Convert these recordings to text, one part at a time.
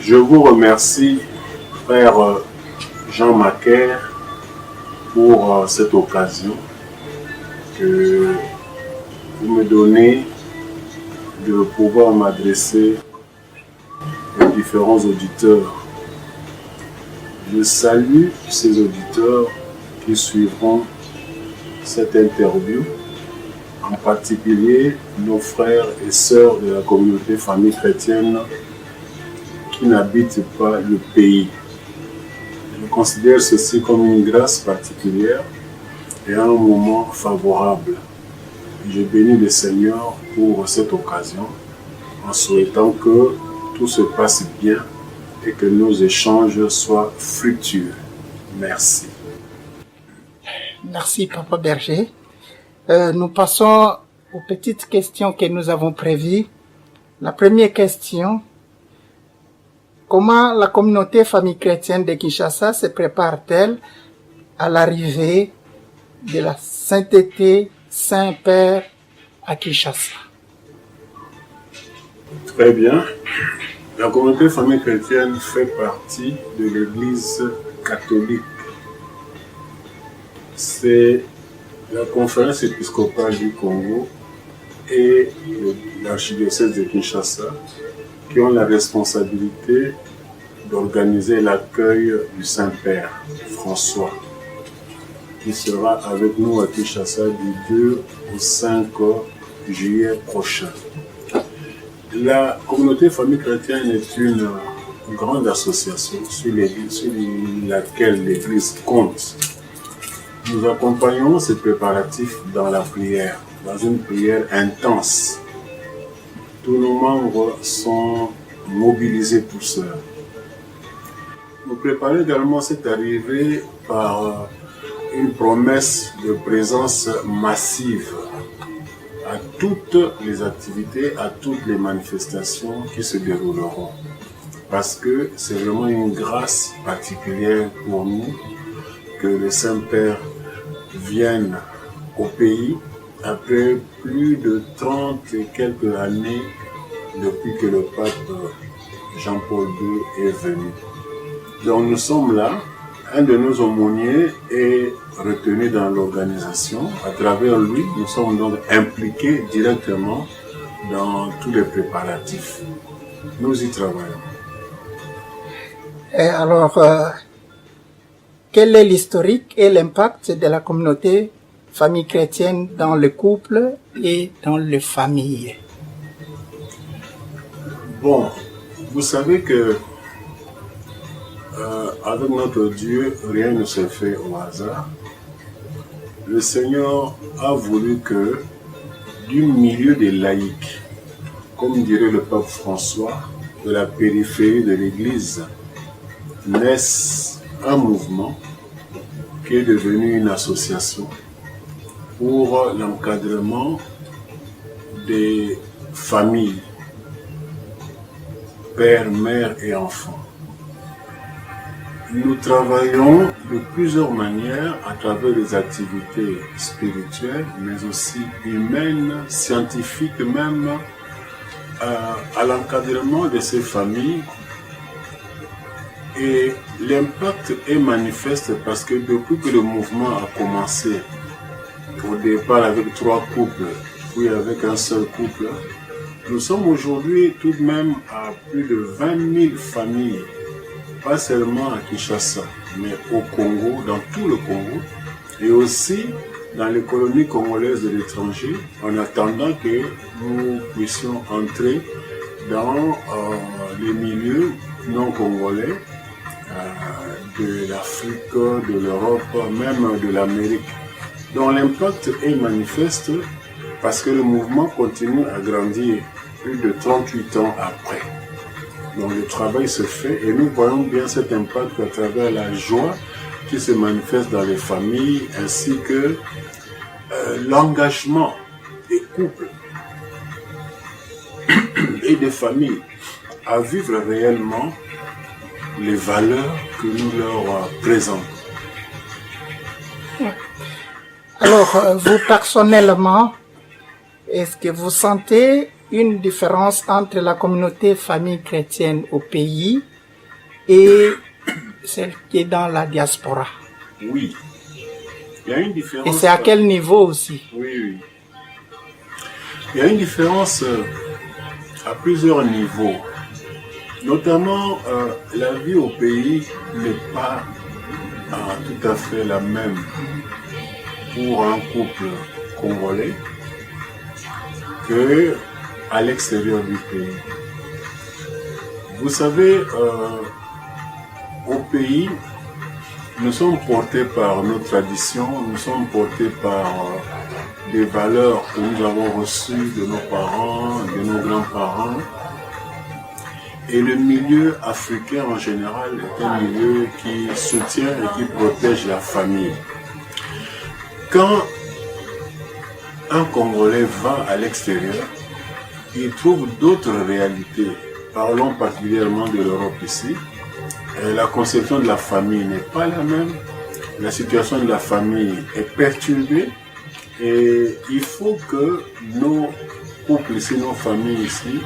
Je vous remercie, frère Jean Macaire, pour cette occasion que vous me donnez de pouvoir m'adresser aux différents auditeurs. Je salue ces auditeurs qui suivront cette interview, en particulier nos frères et sœurs de la communauté famille chrétienne qui n'habitent pas le pays. Je considère ceci comme une grâce particulière et un moment favorable. Je bénis le Seigneur pour cette occasion en souhaitant que tout se passe bien et que nos échanges soient fructueux. Merci. Merci, Papa Berger. Nous passons aux petites questions que nous avons prévues. La première question: comment la communauté famille chrétienne de Kinshasa se prépare-t-elle à l'arrivée de la sainteté Saint-Père à Kinshasa? Très bien. La communauté famille chrétienne fait partie de l'Église catholique. C'est la conférence épiscopale du Congo et l'archidiocèse de Kinshasa qui ont la responsabilité d'organiser l'accueil du Saint-Père François, qui sera avec nous à Kinshasa du 2 au 5 juillet prochain. La communauté famille chrétienne est une grande association sur laquelle l'Église compte. Nous accompagnons ces préparatifs dans la prière, dans une prière intense. Tous nos membres sont mobilisés pour cela. Nous préparons également cette arrivée par une promesse de présence massive à toutes les activités, à toutes les manifestations qui se dérouleront. Parce que c'est vraiment une grâce particulière pour nous que le Saint-Père vienne au pays après plus de 30 et quelques années depuis que le pape Jean-Paul II est venu. Donc nous sommes là. Un de nos aumôniers est retenu dans l'organisation. À travers lui, nous sommes donc impliqués directement dans tous les préparatifs. Nous y travaillons. Et alors, quel est l'historique et l'impact de la communauté famille chrétienne dans le couple et dans les familles? Bon, vous savez que avec notre Dieu, rien ne se fait au hasard. Le Seigneur a voulu que du milieu des laïcs, comme dirait le pape François, de la périphérie de l'Église, naisse un mouvement qui est devenu une association pour l'encadrement des familles, père, mère et enfants. Nous travaillons de plusieurs manières à travers des activités spirituelles, mais aussi humaines, scientifiques même, à l'encadrement de ces familles. Et l'impact est manifeste parce que depuis que le mouvement a commencé, au départ avec 3 couples, puis avec un seul couple, nous sommes aujourd'hui tout de même à plus de 20 000 familles, pas seulement à Kinshasa, mais au Congo, dans tout le Congo, et aussi dans les colonies congolaises de l'étranger, en attendant que nous puissions entrer dans les milieux non congolais, de l'Afrique, de l'Europe, même de l'Amérique. Donc l'impact est manifeste parce que le mouvement continue à grandir plus de 38 ans après. Donc le travail se fait et nous voyons bien cet impact à travers la joie qui se manifeste dans les familles ainsi que l'engagement des couples et des familles à vivre réellement les valeurs que nous leur présentons. Alors, vous personnellement, est-ce que vous sentez une différence entre la communauté famille chrétienne au pays et celle qui est dans la diaspora? Oui. Il y a une différence. Et c'est à quel niveau aussi? Oui, oui. Il y a une différence à plusieurs niveaux. Notamment, la vie au pays n'est pas tout à fait la même pour un couple congolais que à l'extérieur du pays. Vous savez, au pays, nous sommes portés par nos traditions, nous sommes portés par des valeurs que nous avons reçues de nos parents, de nos grands-parents. Et le milieu africain en général est un milieu qui soutient et qui protège la famille. Quand un Congolais va à l'extérieur, il trouve d'autres réalités. Parlons particulièrement de l'Europe ici. La conception de la famille n'est pas la même. La situation de la famille est perturbée. Et il faut que nos couples ici, nos familles ici,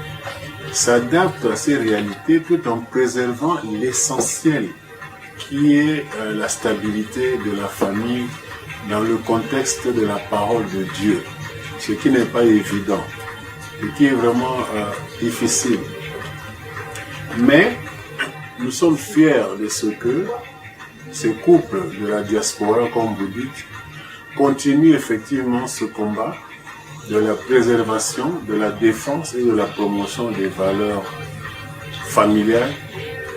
s'adaptent à ces réalités tout en préservant l'essentiel qui est la stabilité de la famille dans le contexte de la parole de Dieu, ce qui n'est pas évident et qui est vraiment difficile. Mais nous sommes fiers de ce que ces couples de la diaspora, comme vous dites, continuent effectivement ce combat de la préservation, de la défense et de la promotion des valeurs familiales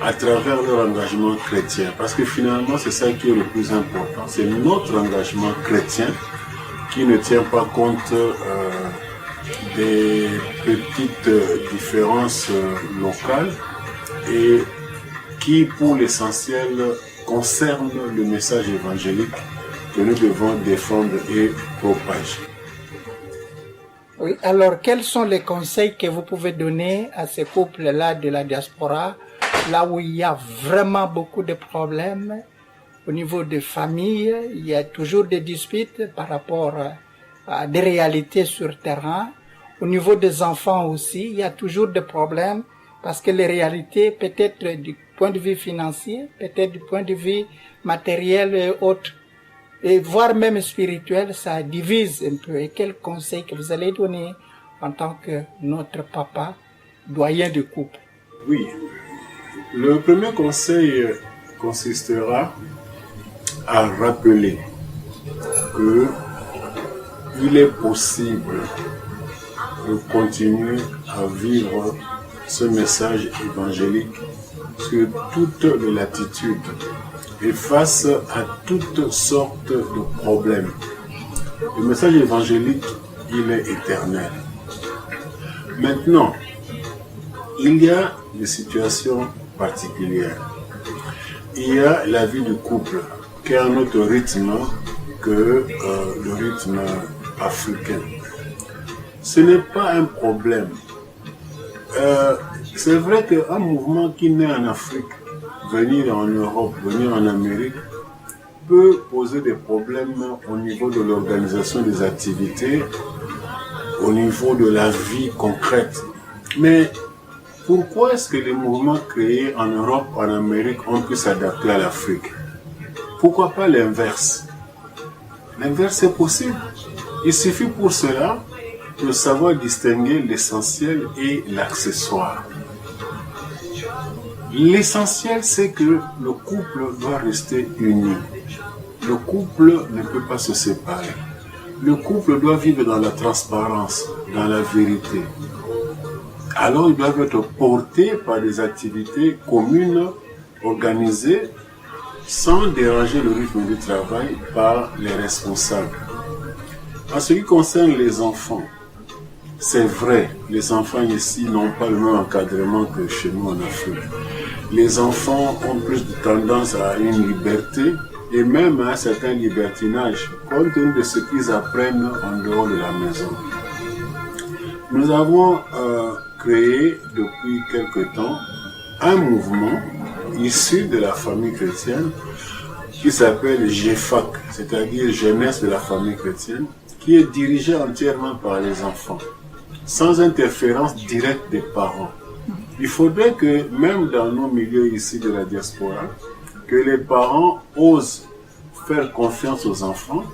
à travers leur engagement chrétien. Parce que finalement, c'est ça qui est le plus important. C'est notre engagement chrétien qui ne tient pas compte des petites différences locales et qui, pour l'essentiel, concerne le message évangélique que nous devons défendre et propager. Oui, alors quels sont les conseils que vous pouvez donner à ces couples-là de la diaspora, là où il y a vraiment beaucoup de problèmes au niveau des familles, il y a toujours des disputes par rapport à des réalités sur terrain. Au niveau des enfants aussi, il y a toujours des problèmes parce que les réalités, peut-être du point de vue financier, peut-être du point de vue matériel et autres, et voire même spirituel, ça divise un peu. Et quel conseil que vous allez donner en tant que notre papa, doyen de couple? Oui, le premier conseil consistera à rappeler que il est possible de continuer à vivre ce message évangélique sur toutes les latitudes et face à toutes sortes de problèmes. Le message évangélique, il est éternel. Maintenant, il y a des situations particulières. Il y a la vie du couple, qui a un autre rythme que le rythme africain. Ce n'est pas un problème. C'est vrai qu'un mouvement qui naît en Afrique, venir en Europe, venir en Amérique, peut poser des problèmes au niveau de l'organisation des activités, au niveau de la vie concrète. Mais pourquoi est-ce que les mouvements créés en Europe, en Amérique, ont pu s'adapter à l'Afrique? Pourquoi pas l'inverse? L'inverse est possible. Il suffit pour cela de savoir distinguer l'essentiel et l'accessoire. L'essentiel, c'est que le couple doit rester uni. Le couple ne peut pas se séparer. Le couple doit vivre dans la transparence, dans la vérité. Alors, ils doivent être portés par des activités communes, organisées, sans déranger le rythme du travail par les responsables. En ce qui concerne les enfants, c'est vrai, les enfants ici n'ont pas le même encadrement que chez nous en Afrique. Les enfants ont plus de tendance à une liberté et même à un certain libertinage, compte tenu de ce qu'ils apprennent en dehors de la maison. Nous avons créé depuis quelque temps un mouvement issu de la famille chrétienne qui s'appelle GEFAC, c'est-à-dire Jeunesse de la famille chrétienne, qui est dirigé entièrement par les enfants, sans interférence directe des parents. Il faudrait que, même dans nos milieux ici de la diaspora, que les parents osent faire confiance aux enfants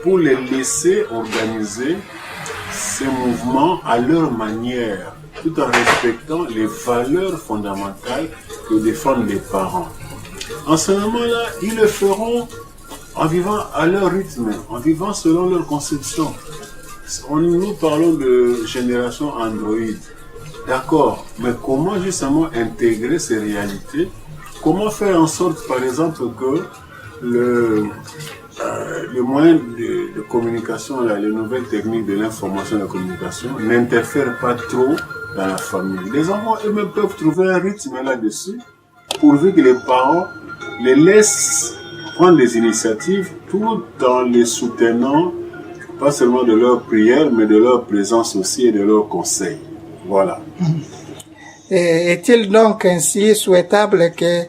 pour les laisser organiser ces mouvements à leur manière, tout en respectant les valeurs fondamentales que défendent les parents. En ce moment-là, ils le feront en vivant à leur rythme, en vivant selon leur conception. Nous parlons de génération Android. D'accord, mais comment justement intégrer ces réalités? Comment faire en sorte, par exemple, que le moyen de communication, là, les nouvelles techniques de l'information et de la communication n'interfèrent pas trop dans la famille? Les enfants eux-mêmes peuvent trouver un rythme là-dessus, pourvu que les parents les laissent prendre des initiatives tout en les soutenant, pas seulement de leur prière, mais de leur présence aussi et de leurs conseils. Voilà. Est-il donc ainsi souhaitable que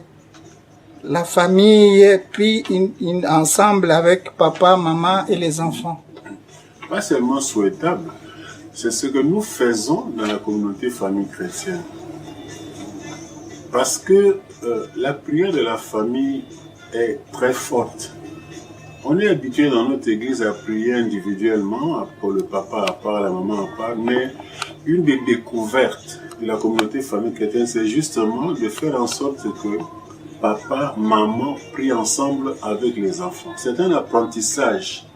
la famille prie ensemble avec papa, maman et les enfants? Pas seulement souhaitable, c'est ce que nous faisons dans la communauté famille chrétienne. Parce que la prière de la famille est très forte. On est habitué dans notre église à prier individuellement, pour le papa à part, la maman à part, mais une des découvertes de la communauté famille chrétienne, c'est justement de faire en sorte que papa, maman prient ensemble avec les enfants. C'est un apprentissage.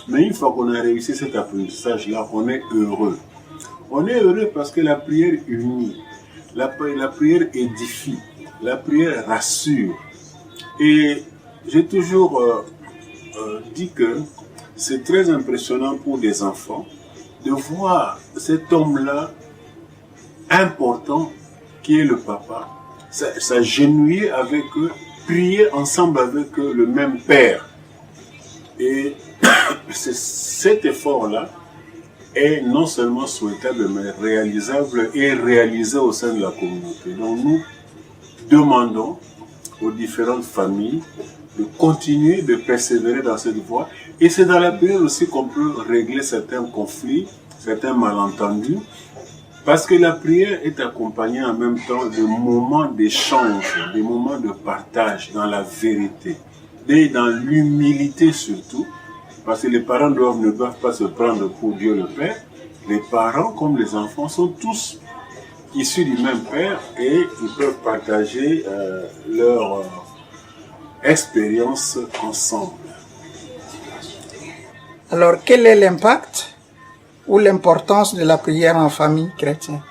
Mais une fois qu'on a réussi cet apprentissage-là, on est heureux. On est heureux parce que la prière unit, la prière édifie, la prière rassure. Et j'ai toujours dit que c'est très impressionnant pour des enfants de voir cet homme-là important qui est le papa, s'agenouiller avec eux, prier ensemble avec eux, le même père. Et cet effort-là est non seulement souhaitable, mais réalisable et réalisé au sein de la communauté. Donc nous demandons aux différentes familles de continuer de persévérer dans cette voie. Et c'est dans la prière aussi qu'on peut régler certains conflits, certains malentendus, parce que la prière est accompagnée en même temps de moments d'échange, des moments de partage dans la vérité, et dans l'humilité surtout, parce que les parents ne doivent pas se prendre pour Dieu le Père. Les parents, comme les enfants, sont tous issus du même Père et ils peuvent partager leur expérience ensemble. Alors, quel est l'impact ou l'importance de la prière en famille chrétienne,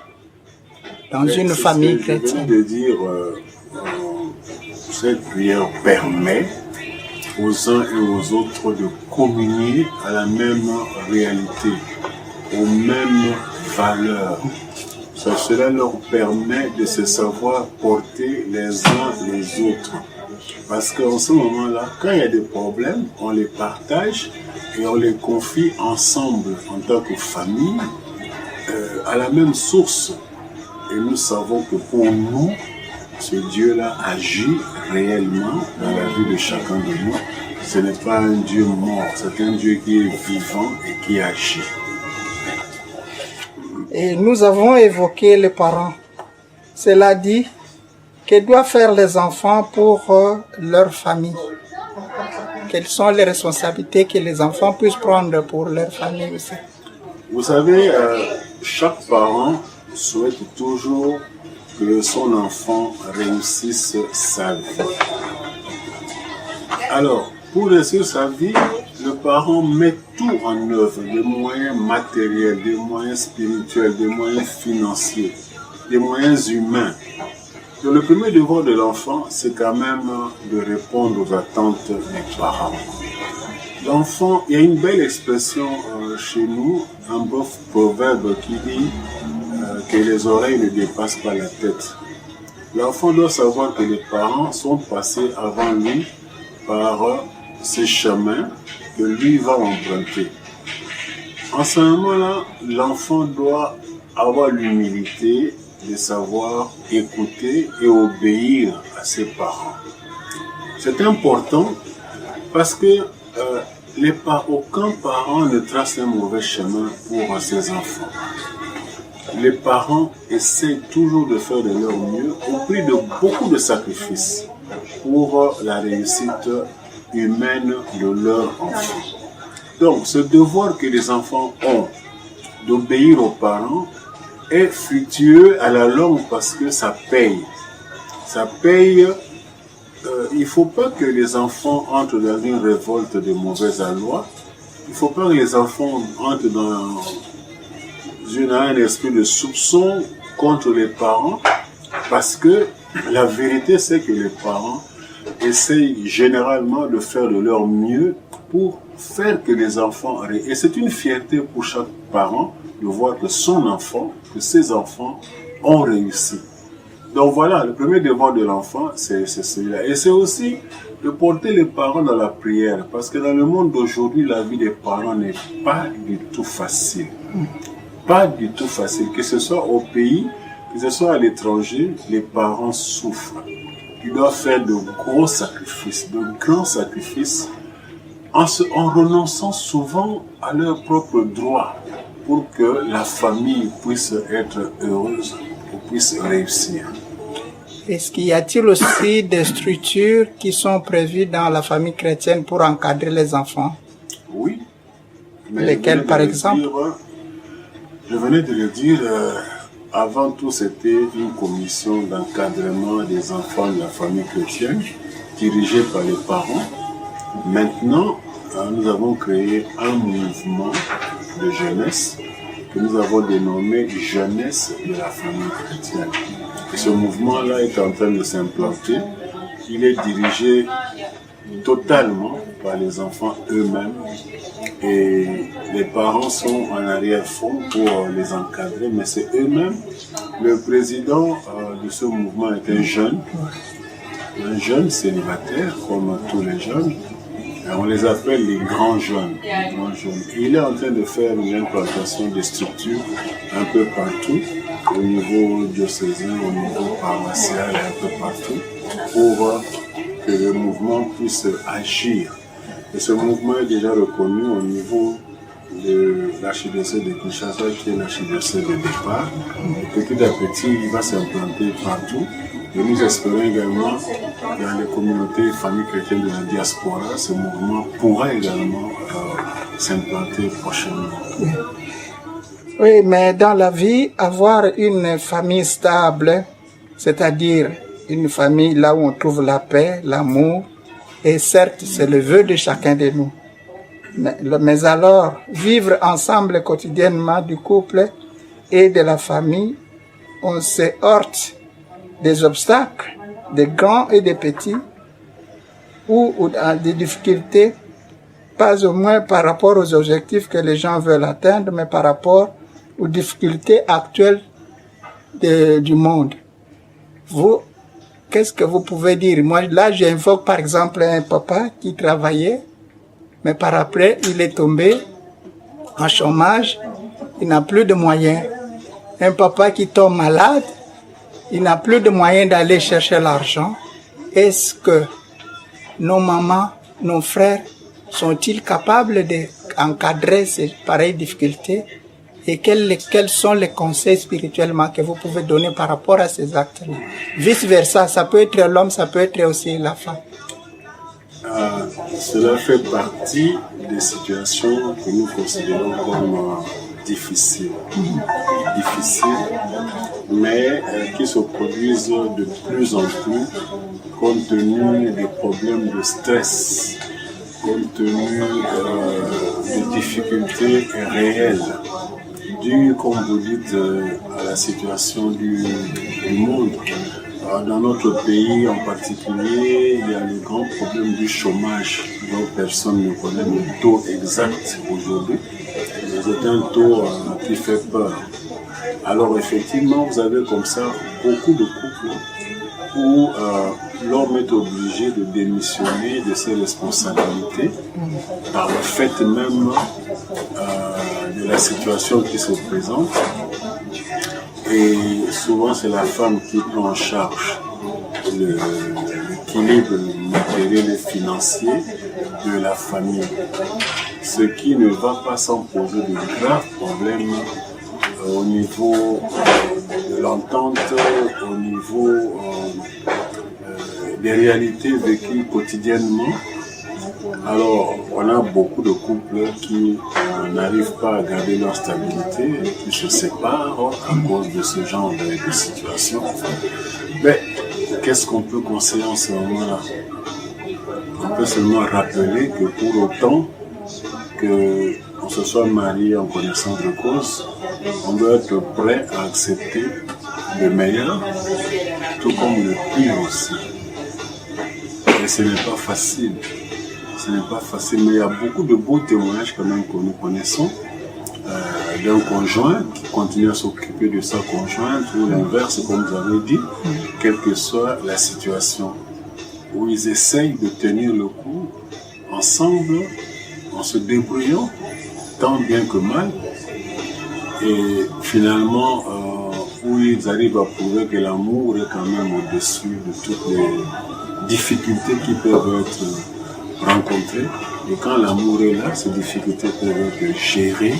dans une famille chrétienne? Je viens de dire, cette prière permet aux uns et aux autres de communier à la même réalité, aux mêmes valeurs. Cela leur permet de se savoir porter les uns les autres. Parce qu'en ce moment-là, quand il y a des problèmes, on les partage et on les confie ensemble en tant que famille à la même source. Et nous savons que pour nous, ce Dieu-là agit réellement dans la vie de chacun de nous. Ce n'est pas un Dieu mort, c'est un Dieu qui est vivant et qui agit. Et nous avons évoqué les parents. Cela dit, que doivent faire les enfants pour leur famille? Quelles sont les responsabilités que les enfants puissent prendre pour leur famille aussi? Vous savez, chaque parent souhaite toujours que son enfant réussisse sa vie. Alors, pour réussir sa vie, le parent met tout en œuvre, des moyens matériels, des moyens spirituels, des moyens financiers, des moyens humains. Donc, le premier devoir de l'enfant, c'est quand même de répondre aux attentes des parents. L'enfant, il y a une belle expression chez nous, un beau proverbe qui dit que les oreilles ne dépassent pas la tête. L'enfant doit savoir que les parents sont passés avant lui par ces chemins que lui va emprunter. En ce moment-là, l'enfant doit avoir l'humilité de savoir écouter et obéir à ses parents. C'est important parce que aucun parent ne trace un mauvais chemin pour ses enfants. les parents essaient toujours de faire de leur mieux au prix de beaucoup de sacrifices pour la réussite humaine de leur enfant. Donc, ce devoir que les enfants ont d'obéir aux parents est fructueux à la longue parce que ça paye. Ça paye. Il ne faut pas que les enfants entrent dans une révolte de mauvaise aloi. Il ne faut pas que les enfants entrent dans un esprit de soupçon contre les parents, parce que la vérité, c'est que les parents essayent généralement de faire de leur mieux pour faire que les enfants... Et c'est une fierté pour chaque parent de voir que son enfant, que ses enfants ont réussi. Donc voilà, le premier devoir de l'enfant, c'est celui-là. Et c'est aussi de porter les parents dans la prière, parce que dans le monde d'aujourd'hui, la vie des parents n'est pas du tout facile. Pas du tout facile. Que ce soit au pays, que ce soit à l'étranger, les parents souffrent. Ils doivent faire de gros sacrifices, de grands sacrifices, en renonçant souvent à leurs propres droits pour que la famille puisse être heureuse et puisse réussir. Est-ce qu'il y a-t-il aussi des structures qui sont prévues dans la famille chrétienne pour encadrer les enfants? Oui. Lesquelles, par exemple? Je venais de le dire, avant tout, c'était une commission d'encadrement des enfants de la famille chrétienne, dirigée par les parents. Maintenant, nous avons créé un mouvement de jeunesse que nous avons dénommé Jeunesse de la famille chrétienne. Et ce mouvement-là est en train de s'implanter. Il est dirigé totalement par les enfants eux-mêmes et les parents sont en arrière-fond pour les encadrer, mais c'est eux-mêmes. Le président de ce mouvement est un jeune célibataire comme tous les jeunes. Et on les appelle les grands jeunes. Il est en train de faire une implantation des structures un peu partout, au niveau diocésain, au niveau paroissial et un peu partout, pour que le mouvement puisse agir. Et ce mouvement est déjà reconnu au niveau de l'archidiocèse de Kinshasa, qui est l'archidiocèse de départ. Et petit à petit, il va s'implanter partout. Et nous espérons également dans les communautés et familles chrétiennes de la diaspora, ce mouvement pourra également s'implanter prochainement. Oui, mais dans la vie, avoir une famille stable, c'est-à-dire une famille là où on trouve la paix, l'amour, et certes, c'est le vœu de chacun de nous. Mais alors, vivre ensemble quotidiennement du couple et de la famille, on se heurte des obstacles, des grands et des petits, ou des difficultés, pas au moins par rapport aux objectifs que les gens veulent atteindre, mais par rapport aux difficultés actuelles du monde. Vous, qu'est-ce que vous pouvez dire? Moi, là, j'invoque par exemple un papa qui travaillait, mais par après, il est tombé en chômage, il n'a plus de moyens. Un papa qui tombe malade, il n'a plus de moyens d'aller chercher l'argent. Est-ce que nos mamans, nos frères, sont-ils capables d'encadrer ces pareilles difficultés? Et quels sont les conseils spirituellement que vous pouvez donner par rapport à ces actes-là? Vice-versa, ça peut être l'homme, ça peut être aussi la femme. Cela fait partie des situations que nous considérons comme difficiles, mais qui se produisent de plus en plus compte tenu des problèmes de stress, compte tenu des difficultés réelles dues, comme vous dites, à la situation du monde. Dans notre pays en particulier, il y a le grand problème du chômage dont personne ne connaît le taux exact aujourd'hui. C'est un taux qui fait peur. Alors effectivement, vous avez comme ça beaucoup de couples où l'homme est obligé de démissionner de ses responsabilités par le fait même de la situation qui se présente. Et souvent, c'est la femme qui prend en charge l'équilibre matériel et financier de la famille. Ce qui ne va pas sans poser de graves problèmes au niveau de l'entente, au niveau des réalités vécues quotidiennement. Alors, on a beaucoup de couples qui n'arrivent pas à garder leur stabilité, qui se séparent à cause de ce genre de situation. Mais qu'est-ce qu'on peut conseiller en ce moment-là? On peut seulement rappeler que pour autant qu'on se soit marié en connaissance de cause, on doit être prêt à accepter le meilleur, tout comme le pire aussi. Et ce n'est pas facile. Ce n'est pas facile, mais il y a beaucoup de beaux témoignages quand même que nous connaissons d'un conjoint qui continue à s'occuper de sa conjointe ou l'inverse, comme vous avez dit, quelle que soit la situation, où ils essayent de tenir le coup ensemble, en se débrouillant, tant bien que mal, et finalement, où ils arrivent à prouver que l'amour est quand même au-dessus de toutes les difficultés qui peuvent être rencontrées. Et quand l'amour est là, ces difficultés peuvent être gérées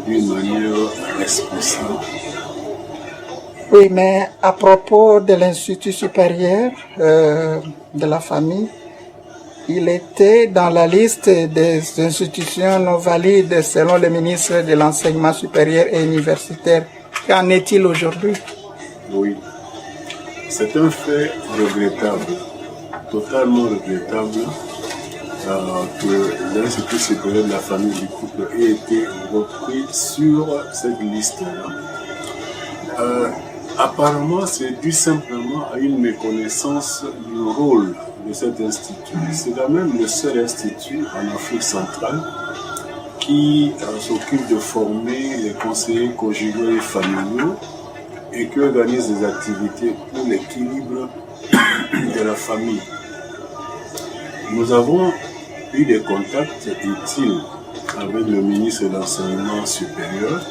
d'une manière responsable. Oui, mais à propos de l'Institut supérieur de la famille, il était dans la liste des institutions non valides selon le ministre de l'Enseignement supérieur et universitaire. Qu'en est-il aujourd'hui? Oui, c'est un fait regrettable, totalement regrettable, que l'Institut supérieur de la famille du couple ait été repris sur cette liste-là. Apparemment, c'est dû simplement à une méconnaissance du rôle de cet institut. C'est quand même le seul institut en Afrique centrale qui s'occupe de former les conseillers conjugaux et familiaux et qui organise des activités pour l'équilibre de la famille. Nous avons eu des contacts utiles avec le ministre de l'Enseignement supérieur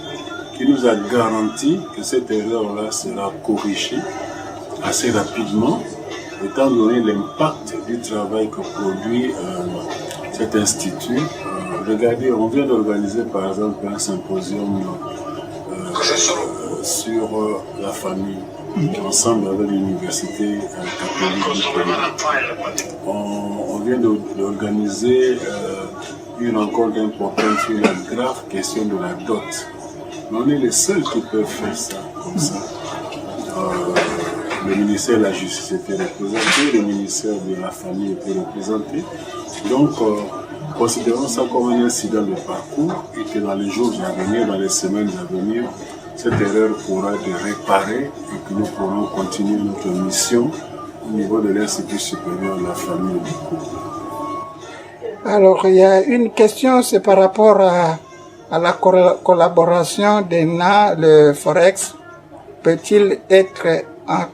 qui nous a garanti que cette erreur-là sera corrigée assez rapidement, étant donné l'impact du travail que produit cet institut. Regardez, on vient d'organiser par exemple un symposium sur la famille, ensemble avec l'université catholique du Congo. On vient d'organiser une rencontre importante sur la grave question de la dot. Mais on est les seuls qui peuvent faire ça comme ça. Le ministère de la Justice était représenté, le ministère de la Famille était représenté. Donc, considérons ça comme un incident de parcours et que dans les jours à venir, dans les semaines à venir, cette erreur pourra être réparée et que nous pourrons continuer notre mission au niveau de l'Institut supérieur de la famille et du couple. Alors, il y a une question, c'est par rapport à la collaboration d'ENA, le Forex. Peut-il être en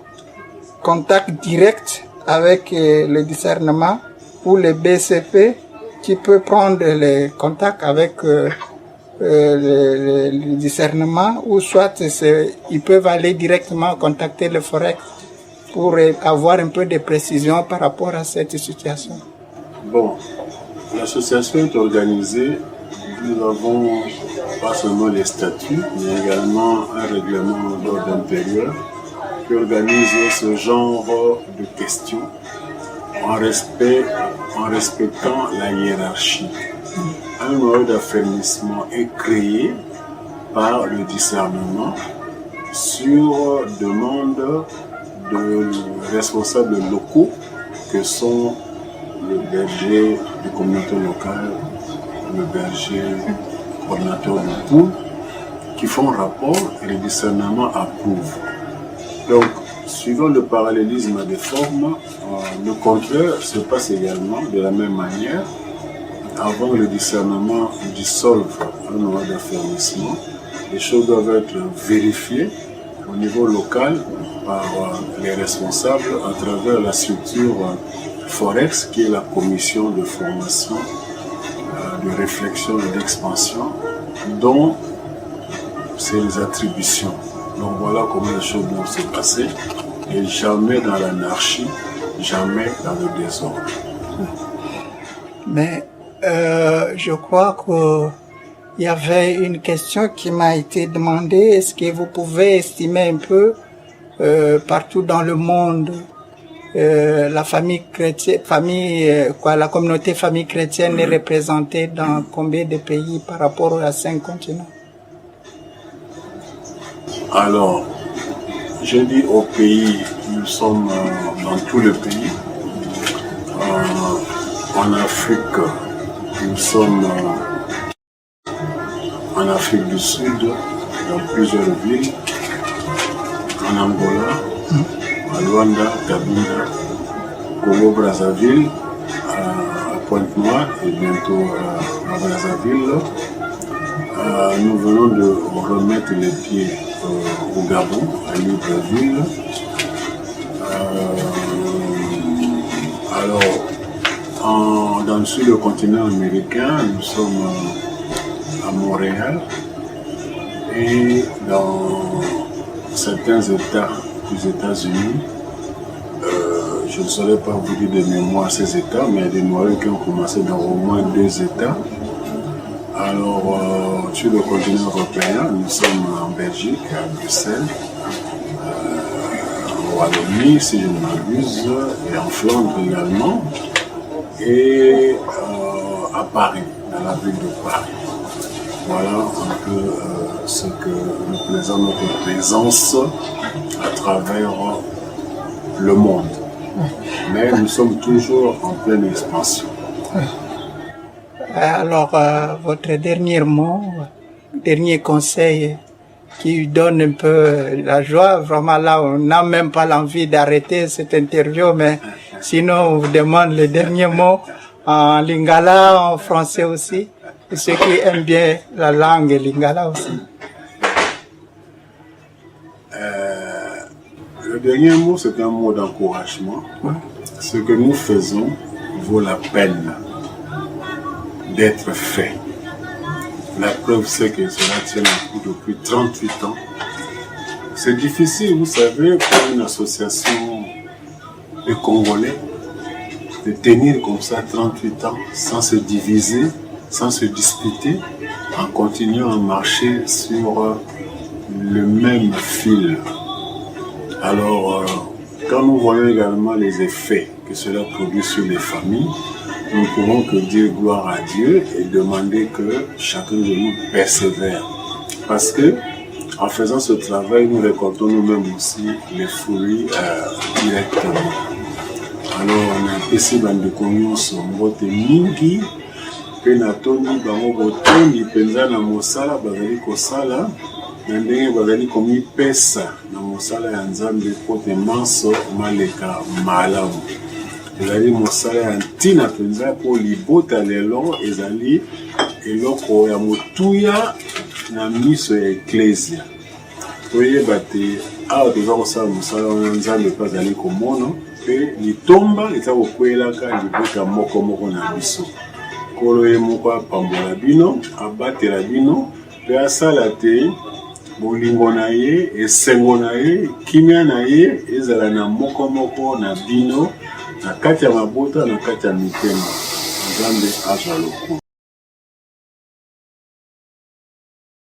contact direct avec le discernement ou le BCP qui peut prendre les contacts avec le discernement, ou soit ils peuvent aller directement contacter le Forex pour avoir un peu de précision par rapport à cette situation? Bon, l'association est organisée. Nous avons pas seulement les statuts, mais également un règlement d'ordre intérieur qui organise ce genre de questions en respectant la hiérarchie. Un mode d'affermissement est créé par le discernement sur demande de responsables locaux que sont le berger de communauté locale, le berger coordinateur de poule, qui font rapport et le discernement approuve. Donc, suivant le parallélisme des formes, le contraire se passe également de la même manière. Avant le discernement dissolve un ordre d'affermissement, les choses doivent être vérifiées au niveau local par les responsables à travers la structure Forex, qui est la commission de formation, de réflexion et d'expansion, dont c'est les attributions. Donc voilà comment les choses doivent se passer, et jamais dans l'anarchie, jamais dans le désordre. Mais je crois que il y avait une question qui m'a été demandée. Est-ce que vous pouvez estimer un peu partout dans le monde la famille chrétienne, la communauté famille chrétienne est représentée dans combien de pays par rapport à 5 continents? Alors, je dis au pays, nous sommes dans tout le pays. En Afrique, nous sommes en Afrique du Sud, dans plusieurs villes, en Angola, à Luanda, Cabinda, Congo-Brazzaville, à Pointe-Noire et bientôt à Brazzaville. Nous venons de remettre les pieds au Gabon, à Libreville. Sur le continent américain, nous sommes à Montréal et dans certains États des États-Unis, je ne saurais pas vous dire de mémoire ces États, mais il y a des Noirs qui ont commencé dans au moins 2 États. Alors, sur le continent européen, nous sommes en Belgique, à Bruxelles, au Royaume-Uni, si je ne m'abuse, et en Flandre également, et à Paris, dans la ville de Paris. Voilà un peu ce que représente notre présence à travers le monde. Mais nous sommes toujours en pleine expansion. Alors, votre dernier mot, dernier conseil qui donne un peu la joie, vraiment là, on n'a même pas l'envie d'arrêter cette interview, mais sinon, on vous demande le dernier mot en lingala, en français aussi, et ceux qui aiment bien la langue lingala aussi. Le dernier mot, c'est un mot d'encouragement. Ce que nous faisons vaut la peine d'être fait. La preuve, c'est que cela tient le coup depuis 38 ans. C'est difficile, vous savez, pour une association de Congolais de tenir comme ça 38 ans sans se diviser, sans se disputer, en continuant à marcher sur le même fil. Alors, quand nous voyons également les effets que cela produit sur les familles, nous ne pouvons que dire gloire à Dieu et demander que chacun de nous persévère. Parce que, en faisant ce travail, nous récoltons nous-mêmes aussi les fruits directement. Alors, on a ici dans le Congo, mbote mingi, pe na toni bango botondi penza na mosala bazali kosala, na ndenge bazali komipesa na mosala ya Nzambe po te manso maleka malamu. Ezali mosala ya ntina penza po libota lelo ezali eloko ya motuya na miso ya eklesia. Toyeba te awa toza kosala mosala wana Nzambe mpe azali komona mpe litomba eza kokwelaka libota moko na biso. Kolo ye moko apambola bino, abatela bino, mpe asala te bolingo na ye, esengo na ye, kimia na ye ezala na moko na bino, na kati ya mabota, na kati ya mitema. Nzambe azwa lokumu.